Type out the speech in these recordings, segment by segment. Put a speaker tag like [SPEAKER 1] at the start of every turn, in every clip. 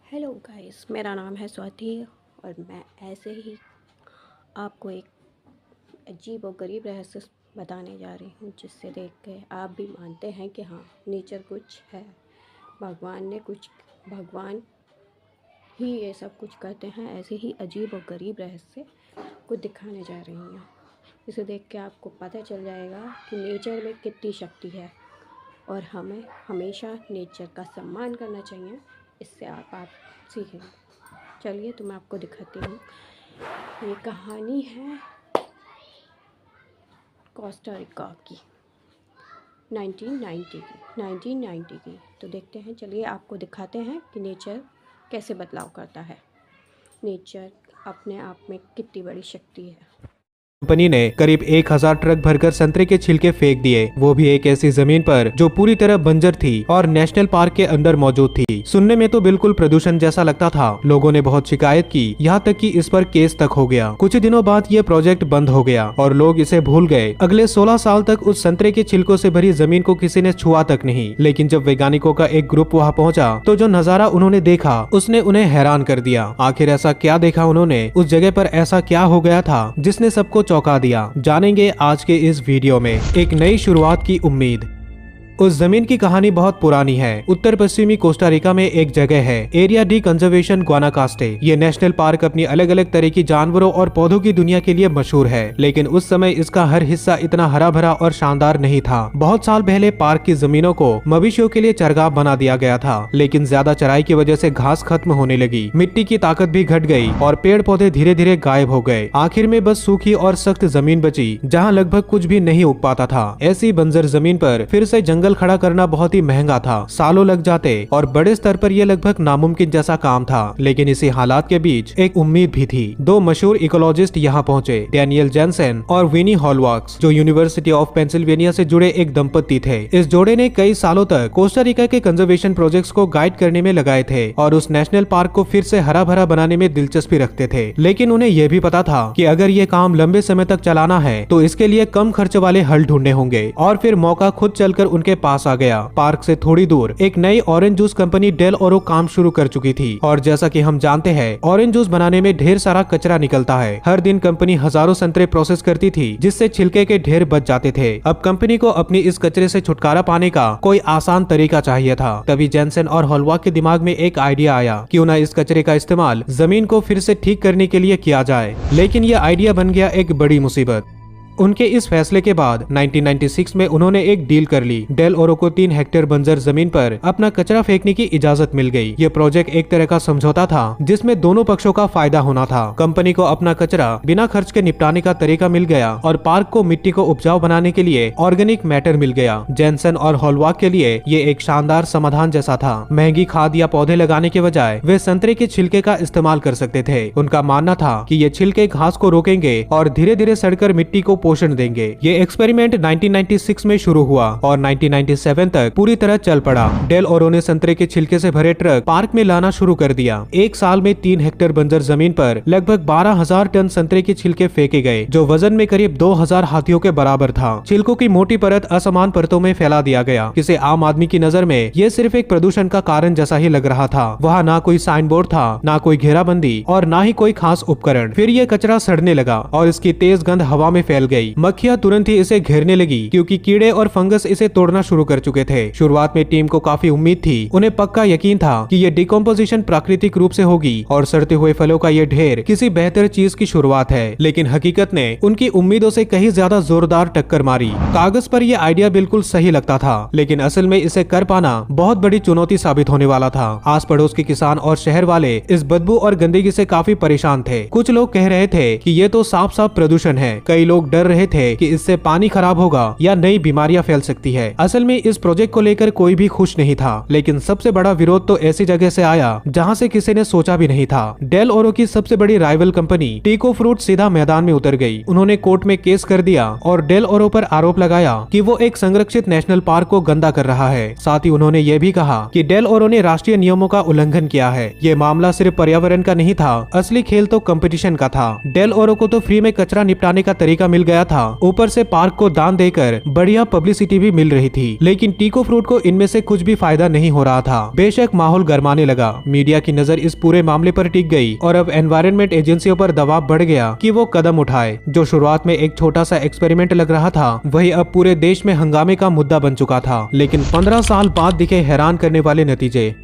[SPEAKER 1] Hello guys, मेरा नाम है स्वाति और मैं ऐसे ही आपको एक अजीब और गरीब रहस्य बताने जा रही हूँ, जिससे देख के आप भी मानते हैं कि हाँ, नेचर कुछ है। भगवान ही ये सब कुछ करते हैं। ऐसे ही अजीब और गरीब रहस्य को दिखाने जा रही हूँ। इसे देख के आपको पता चल जाएगा कि नेचर में कितनी शक्ति है और हमें हमेशा नेचर का सम्मान करना चाहिए। इससे आप सीखेंगे। चलिए तो मैं आपको दिखाती हूँ। ये कहानी है कोस्टा रिका की 1990 की। तो देखते हैं, चलिए आपको दिखाते हैं कि नेचर कैसे बदलाव करता है। नेचर अपने आप में कितनी बड़ी शक्ति है।
[SPEAKER 2] कंपनी ने करीब 1000 ट्रक भरकर संतरे के छिलके फेंक दिए, वो भी एक ऐसी जमीन पर जो पूरी तरह बंजर थी और नेशनल पार्क के अंदर मौजूद थी। सुनने में तो बिल्कुल प्रदूषण जैसा लगता था। लोगों ने बहुत शिकायत की, यहाँ तक कि इस पर केस तक हो गया। कुछ दिनों बाद ये प्रोजेक्ट बंद हो गया और लोग इसे भूल गए। अगले 16 साल तक उस संतरे के छिलकों से भरी जमीन को किसी ने छुआ तक नहीं। लेकिन जब वैज्ञानिकों का एक ग्रुप वहाँ पहुंचा तो जो नजारा उन्होंने देखा उसने उन्हें हैरान कर दिया। आखिर ऐसा क्या देखा उन्होंने? उस जगह पर ऐसा क्या हो गया था जिसने सबको चौंका दिया? जानेंगे आज के इस वीडियो में। एक नई शुरुआत की उम्मीद। उस जमीन की कहानी बहुत पुरानी है। उत्तर पश्चिमी कोस्टा रिका में एक जगह है, एरिया डी कंजर्वेशन गुआनाकास्टे। ये नेशनल पार्क अपनी अलग अलग तरह की जानवरों और पौधों की दुनिया के लिए मशहूर है, लेकिन उस समय इसका हर हिस्सा इतना हरा भरा और शानदार नहीं था। बहुत साल पहले पार्क की जमीनों को मवेशियों के लिए चरगाह बना दिया गया था, लेकिन ज्यादा चराई की वजह से घास खत्म होने लगी, मिट्टी की ताकत भी घट गई और पेड़ पौधे धीरे धीरे गायब हो गए। आखिर में बस सूखी और सख्त जमीन बची, जहाँ लगभग कुछ भी नहीं उग पाता था। ऐसी बंजर जमीन पर फिर से जंगल खड़ा करना बहुत ही महंगा था, सालों लग जाते और बड़े स्तर पर यह लगभग नामुमकिन जैसा काम था। लेकिन इसी हालात के बीच एक उम्मीद भी थी। दो मशहूर इकोलॉजिस्ट यहाँ पहुँचे, डैनियल जेनसेन और विनी हॉलवाक्स, जो यूनिवर्सिटी ऑफ पेंसिल्वेनिया से जुड़े एक दंपति थे। इस जोड़े ने कई सालों तक कोस्टा रिका के कंजर्वेशन प्रोजेक्ट्स को गाइड करने में लगाए थे और उस नेशनल पार्क को फिर से हरा भरा बनाने में दिलचस्पी रखते थे। लेकिन उन्हें यह भी पता था कि अगर ये काम लंबे समय तक चलाना है तो इसके लिए कम खर्च वाले हल ढूंढने होंगे। और फिर मौका खुद चलकर उनके पास आ गया। पार्क से थोड़ी दूर एक नई ऑरेंज जूस कंपनी डेल ओरो काम शुरू कर चुकी थी और जैसा कि हम जानते हैं, ऑरेंज जूस बनाने में ढेर सारा कचरा निकलता है। हर दिन कंपनी हजारों संतरे प्रोसेस करती थी, जिससे छिलके के ढेर बच जाते थे। अब कंपनी को अपनी इस कचरे से छुटकारा पाने का कोई आसान तरीका चाहिए था। तभी जेनसेन और हॉलवाक के दिमाग में एक आइडिया आया, क्यों ना इस कचरे का इस्तेमाल जमीन को फिर से ठीक करने के लिए किया जाए। लेकिन यह आइडिया बन गया एक बड़ी मुसीबत। उनके इस फैसले के बाद 1996 में उन्होंने एक डील कर ली। डेल ओरो को 3 हेक्टेयर बंजर जमीन पर अपना कचरा फेंकने की इजाजत मिल गई। ये प्रोजेक्ट एक तरह का समझौता था, जिसमें दोनों पक्षों का फायदा होना था। कंपनी को अपना कचरा बिना खर्च के निपटाने का तरीका मिल गया और पार्क को मिट्टी को उपजाऊ बनाने के लिए ऑर्गेनिक मैटर मिल गया। जेनसन और हॉलवाक के लिए ये एक शानदार समाधान जैसा था। महंगी खाद या पौधे लगाने के बजाय वे संतरे के छिलके का इस्तेमाल कर सकते थे। उनका मानना था कि ये छिलके घास को रोकेंगे और धीरे धीरे सड़कर मिट्टी को पोषण देंगे। ये एक्सपेरिमेंट 1996 में शुरू हुआ और 1997 तक पूरी तरह चल पड़ा। डेल ओरो ने संतरे के छिलके से भरे ट्रक पार्क में लाना शुरू कर दिया। एक साल में 3 हेक्टेयर बंजर जमीन पर लगभग 12,000 टन संतरे के छिलके फेंके गए, जो वजन में करीब 2000 हाथियों के बराबर था। छिलकों की मोटी परत असमान परतों में फैला दिया गया। किसी आम आदमी की नजर में ये सिर्फ एक प्रदूषण का कारण जैसा ही लग रहा था। वहाँ ना कोई साइन बोर्ड था, ना कोई घेराबंदी और ना ही कोई खास उपकरण। फिर ये कचरा सड़ने लगा और इसकी तेज गंध हवा में फैल गई। मक्खियां तुरंत ही इसे घेरने लगी, क्योंकि कीड़े और फंगस इसे तोड़ना शुरू कर चुके थे। शुरुआत में टीम को काफी उम्मीद थी। उन्हें पक्का यकीन था कि ये डिकम्पोजिशन प्राकृतिक रूप से होगी और सड़ते हुए फलों का ये ढेर किसी बेहतर चीज की शुरुआत है। लेकिन हकीकत ने उनकी उम्मीदों से कहीं ज्यादा जोरदार टक्कर मारी। कागज पर यह आइडिया बिल्कुल सही लगता था, लेकिन असल में इसे कर पाना बहुत बड़ी चुनौती साबित होने वाला था। आस पड़ोस के किसान और शहर वाले इस बदबू और गंदगी से काफी परेशान थे। कुछ लोग कह रहे थे कि ये तो साफ साफ प्रदूषण है। कई लोग डर रहे थे कि इससे पानी खराब होगा या नई बीमारियां फैल सकती है। असल में इस प्रोजेक्ट को लेकर कोई भी खुश नहीं था, लेकिन सबसे बड़ा विरोध तो ऐसी जगह से आया जहां से किसी ने सोचा भी नहीं था। डेल ओरो की सबसे बड़ी राइवल कंपनी टीको फ्रूट सीधा मैदान में उतर गई। उन्होंने कोर्ट में केस कर दिया और डेल ओरो पर आरोप लगाया कि वो एक संरक्षित नेशनल पार्क को गंदा कर रहा है। साथ ही उन्होंने ये भी कहा कि डेल ओरो ने राष्ट्रीय नियमों का उल्लंघन किया है। ये मामला सिर्फ पर्यावरण का नहीं था, असली खेल तो कंपटीशन का था। डेल ओरो को तो फ्री में कचरा निपटाने का तरीका मिल गया गया था, ऊपर से पार्क को दान देकर बढ़िया पब्लिसिटी भी मिल रही थी। लेकिन टीको फ्रूट को इनमें से कुछ भी फायदा नहीं हो रहा था। बेशक माहौल गरमाने लगा, मीडिया की नजर इस पूरे मामले पर टिक गई और अब एनवायरनमेंट एजेंसियों पर दबाव बढ़ गया कि वो कदम उठाए। जो शुरुआत में एक छोटा सा एक्सपेरिमेंट लग रहा था, वही अब पूरे देश में हंगामे का मुद्दा बन चुका था। लेकिन 15 साल बाद दिखे हैरान करने वाले नतीजे।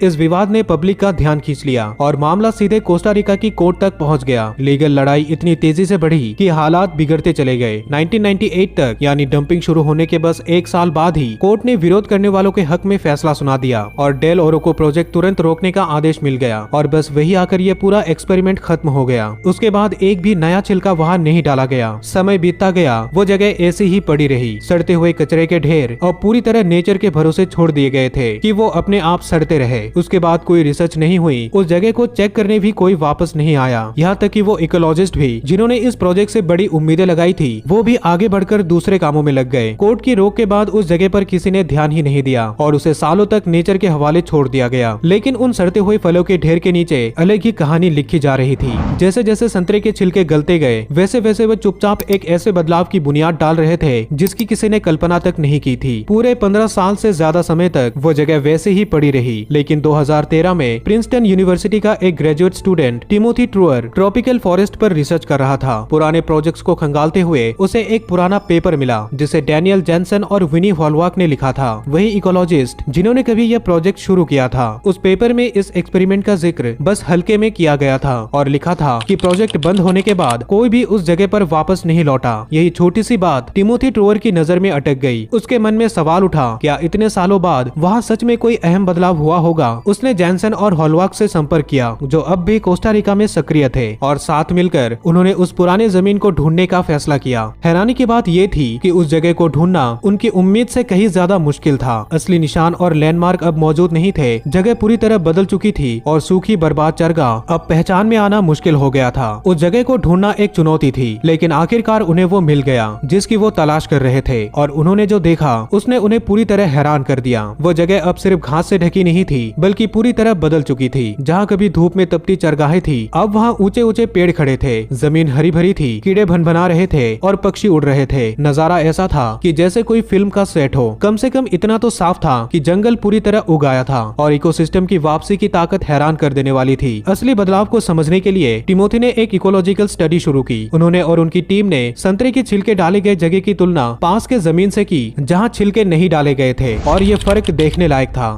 [SPEAKER 2] इस विवाद ने पब्लिक का ध्यान खींच लिया और मामला सीधे कोस्टा रिका की कोर्ट तक पहुंच गया। लीगल लड़ाई इतनी तेजी से बढ़ी कि हालात बिगड़ते चले गए। 1998 तक यानी डंपिंग शुरू होने के बस 1 साल बाद ही कोर्ट ने विरोध करने वालों के हक में फैसला सुना दिया और डेल ओरो को प्रोजेक्ट तुरंत रोकने का आदेश मिल गया और बस वही आकर ये पूरा एक्सपेरिमेंट खत्म हो गया। उसके बाद एक भी नया छिलका वहाँ नहीं डाला गया। समय बीतता गया, वो जगह ऐसी ही पड़ी रही। सड़ते हुए कचरे के ढेर और पूरी तरह नेचर के भरोसे छोड़ दिए गए थे कि वो अपने आप सड़ते रहे। उसके बाद कोई रिसर्च नहीं हुई, उस जगह को चेक करने भी कोई वापस नहीं आया। यहाँ तक कि वो इकोलॉजिस्ट भी जिन्होंने इस प्रोजेक्ट से बड़ी उम्मीदें लगाई थी, वो भी आगे बढ़कर दूसरे कामों में लग गए। कोर्ट की रोक के बाद उस जगह पर किसी ने ध्यान ही नहीं दिया और उसे सालों तक नेचर के हवाले छोड़ दिया गया। लेकिन उन सड़ते हुए फलों के ढेर के नीचे अलग ही कहानी लिखी जा रही थी। जैसे जैसे संतरे के छिलके गलते गए, वैसे वैसे वो चुपचाप एक ऐसे बदलाव की बुनियाद डाल रहे थे जिसकी किसी ने कल्पना तक नहीं की थी। पूरे 15 साल से ज्यादा समय तक वो जगह वैसे ही पड़ी रही। लेकिन 2013 में प्रिंसटन यूनिवर्सिटी का एक graduate student Timothy truer tropical forest पर रिसर्च कर रहा था। पुराने प्रोजेक्ट्स को खंगालते हुए उसे एक पुराना पेपर मिला जिसे डैनियल जेनसन और विनी हॉलवाक ने लिखा था, वही इकोलॉजिस्ट जिन्होंने कभी यह प्रोजेक्ट शुरू किया था। उस पेपर में इस एक्सपेरिमेंट का जिक्र बस हल्के में किया गया था और लिखा था कि प्रोजेक्ट बंद होने के बाद कोई भी उस जगह पर वापस नहीं लौटा। यही छोटी सी बात टिमोथी ट्रूअर की नजर में अटक गई। उसके मन में सवाल उठा, क्या इतने सालों बाद वहाँ सच में कोई अहम बदलाव हुआ होगा? उसने जेनसन और हॉलवाक से संपर्क किया जो अब भी कोस्टा रिका में सक्रिय थे और साथ मिलकर उन्होंने उस पुराने जमीन को ढूंढने का फैसला किया। हैरानी की बात ये थी कि उस जगह को ढूंढना उनकी उम्मीद से कहीं ज्यादा मुश्किल था। असली निशान और लैंडमार्क अब मौजूद नहीं थे, जगह पूरी तरह बदल चुकी थी और सूखी बर्बाद चरगाह अब पहचान में आना मुश्किल हो गया था। उस जगह को ढूंढना एक चुनौती थी, लेकिन आखिरकार उन्हें वो मिल गया जिसकी वो तलाश कर रहे थे और उन्होंने जो देखा उसने उन्हें पूरी तरह हैरान कर दिया। वो जगह अब सिर्फ घास से ढकी नहीं थी, बल्कि पूरी तरह बदल चुकी थी। जहाँ कभी धूप में तपती चरगाहें थी, अब वहाँ ऊंचे ऊंचे पेड़ खड़े थे। जमीन हरी भरी थी, कीड़े भनभना रहे थे और पक्षी उड़ रहे थे। नजारा ऐसा था कि जैसे कोई फिल्म का सेट हो। कम से कम इतना तो साफ था कि जंगल पूरी तरह उग आया था और इकोसिस्टम की वापसी की ताकत हैरान कर देने वाली थी। असली बदलाव को समझने के लिए टिमोथी ने एक इकोलॉजिकल स्टडी शुरू की। उन्होंने और उनकी टीम ने संतरे के छिलके डाले गए जगह की तुलना पास के जमीन से की जहाँ छिलके नहीं डाले गए थे और ये फर्क देखने लायक था।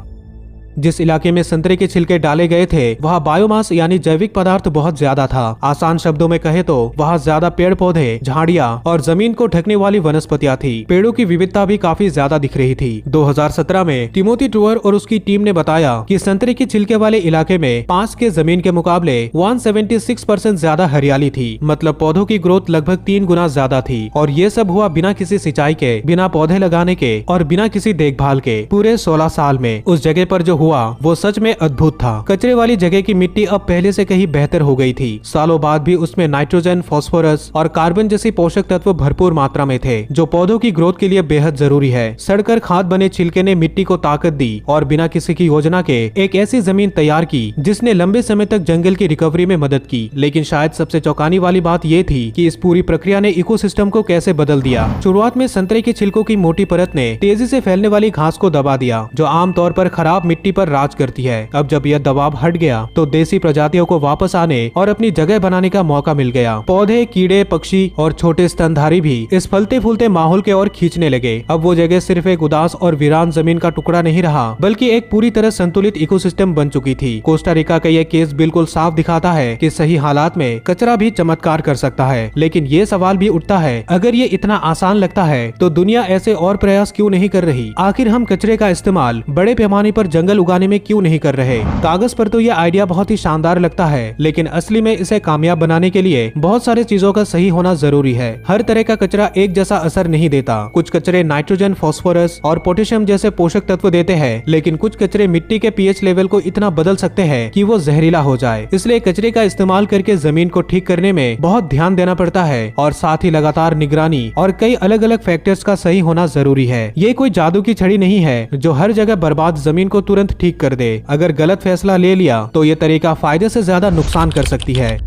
[SPEAKER 2] जिस इलाके में संतरे के छिलके डाले गए थे वहाँ बायोमास यानी जैविक पदार्थ बहुत ज्यादा था। आसान शब्दों में कहे तो वहाँ ज्यादा पेड़ पौधे, झाड़ियाँ और जमीन को ढकने वाली वनस्पतियाँ थी। पेड़ों की विविधता भी काफी ज्यादा दिख रही थी। 2017 में टिमोथी ट्रूअर और उसकी टीम ने बताया कि संतरे के छिलके वाले इलाके में पास के जमीन के मुकाबले 176% ज्यादा हरियाली थी। मतलब पौधों की ग्रोथ लगभग 3 गुना ज्यादा थी और ये सब हुआ बिना किसी सिंचाई के, बिना पौधे लगाने के और बिना किसी देखभाल के। पूरे 16 साल में उस जगह पर जो हुआ वो सच में अद्भुत था। कचरे वाली जगह की मिट्टी अब पहले से कहीं बेहतर हो गई थी। सालों बाद भी उसमें नाइट्रोजन, फास्फोरस और कार्बन जैसी पोषक तत्व भरपूर मात्रा में थे, जो पौधों की ग्रोथ के लिए बेहद जरूरी है। सड़कर खाद बने छिलके ने मिट्टी को ताकत दी और बिना किसी की योजना के एक ऐसी जमीन तैयार की जिसने लंबे समय तक जंगल की रिकवरी में मदद की। लेकिन शायद सबसे चौंकाने वाली बात ये थी कि इस पूरी प्रक्रिया ने इकोसिस्टम को कैसे बदल दिया। शुरुआत में संतरे के छिलकों की मोटी परत ने तेजी से फैलने वाली घास को दबा दिया, जो आमतौर पर खराब मिट्टी पर राज करती है। अब जब यह दबाव हट गया तो देसी प्रजातियों को वापस आने और अपनी जगह बनाने का मौका मिल गया। पौधे, कीड़े, पक्षी और छोटे स्तनधारी भी इस फलते फूलते माहौल के ओर खींचने लगे। अब वो जगह सिर्फ एक उदास और वीरान जमीन का टुकड़ा नहीं रहा, बल्कि एक पूरी तरह संतुलित इकोसिस्टम बन चुकी थी। कोस्टा रिका का यह केस बिल्कुल साफ दिखाता है कि सही हालात में कचरा भी चमत्कार कर सकता है। लेकिन ये सवाल भी उठता है, अगर ये इतना आसान लगता है तो दुनिया ऐसे और प्रयास क्यों नहीं कर रही? आखिर हम कचरे का इस्तेमाल बड़े पैमाने पर जंगल उगाने में क्यों नहीं कर रहे? कागज पर तो ये आइडिया बहुत ही शानदार लगता है, लेकिन असली में इसे कामयाब बनाने के लिए बहुत सारी चीजों का सही होना जरूरी है। हर तरह का कचरा एक जैसा असर नहीं देता। कुछ कचरे नाइट्रोजन, फास्फोरस और पोटेशियम जैसे पोषक तत्व देते हैं, लेकिन कुछ कचरे मिट्टी के पीएच लेवल को इतना बदल सकते हैं कि वो जहरीला हो जाए। इसलिए कचरे का इस्तेमाल करके जमीन को ठीक करने में बहुत ध्यान देना पड़ता है और साथ ही लगातार निगरानी और कई अलग अलग फैक्टर्स का सही होना जरूरी है। ये कोई जादू की छड़ी नहीं है जो हर जगह बर्बाद जमीन को तुरंत ठीक कर दे। अगर गलत फैसला ले लिया तो ये तरीका फायदे से ज्यादा नुकसान कर सकती है।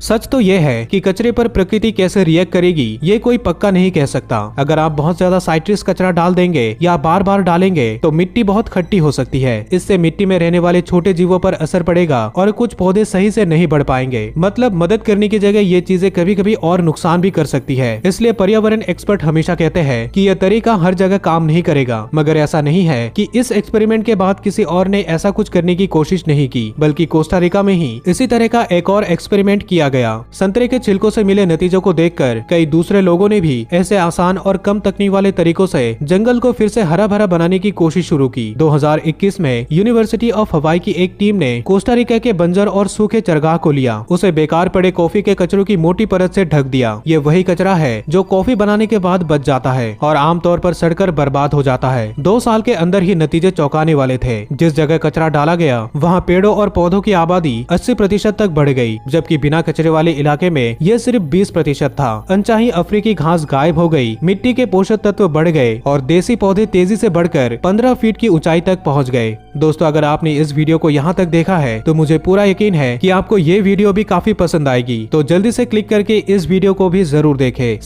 [SPEAKER 2] सच तो ये है कि कचरे पर प्रकृति कैसे रिएक्ट करेगी ये कोई पक्का नहीं कह सकता। अगर आप बहुत ज्यादा साइट्रस कचरा डाल देंगे या बार बार डालेंगे तो मिट्टी बहुत खट्टी हो सकती है। इससे मिट्टी में रहने वाले छोटे जीवों पर असर पड़ेगा और कुछ पौधे सही से नहीं बढ़ पाएंगे। मतलब मदद करने की जगह ये चीजें कभी कभी और नुकसान भी कर सकती है। इसलिए पर्यावरण एक्सपर्ट हमेशा कहते हैं कि यह तरीका हर जगह काम नहीं करेगा। मगर ऐसा नहीं है कि इस एक्सपेरिमेंट के बाद किसी और ने ऐसा कुछ करने की कोशिश नहीं की, बल्कि कोस्टा रिका में ही इसी तरह का एक और एक्सपेरिमेंट किया गया। संतरे के छिलकों से मिले नतीजों को देखकर कई दूसरे लोगों ने भी ऐसे आसान और कम तकनीक वाले तरीकों से जंगल को फिर से हरा भरा बनाने की कोशिश शुरू की। 2021 में यूनिवर्सिटी ऑफ हवाई की एक टीम ने कोस्टा रिका के बंजर और सूखे चरगाह को लिया, उसे बेकार पड़े कॉफी के कचरों की मोटी परत से ढक दिया। ये वही कचरा है जो कॉफी बनाने के बाद बच जाता है और आमतौर पर सड़कर बर्बाद हो जाता है। 2 साल के अंदर ही नतीजे चौंकाने वाले थे। जिस जगह कचरा डाला गया वहाँ पेड़ों और पौधों की आबादी 80% तक बढ़ गई, जबकि बिना कचरे वाले इलाके में यह सिर्फ 20% था। अनचाही अफ्रीकी घास गायब हो गई, मिट्टी के पोषक तत्व बढ़ गए और देसी पौधे तेजी से बढ़कर 15 फीट की ऊंचाई तक पहुंच गए। दोस्तों, अगर आपने इस वीडियो को यहाँ तक देखा है तो मुझे पूरा यकीन है कि आपको ये वीडियो भी काफी पसंद आएगी। तो जल्दी से क्लिक करके इस वीडियो को भी जरूर देखें।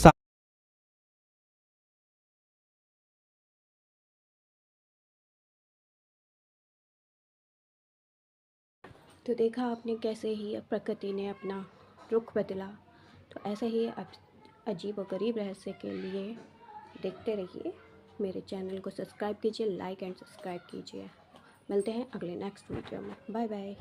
[SPEAKER 1] तो देखा आपने कैसे ही प्रकृति ने अपना रुख बदला। तो ऐसे ही अजीब और गरीब रहस्य के लिए देखते रहिए। मेरे चैनल को सब्सक्राइब कीजिए, लाइक एंड सब्सक्राइब कीजिए। मिलते हैं अगले नेक्स्ट वीडियो में। Bye bye.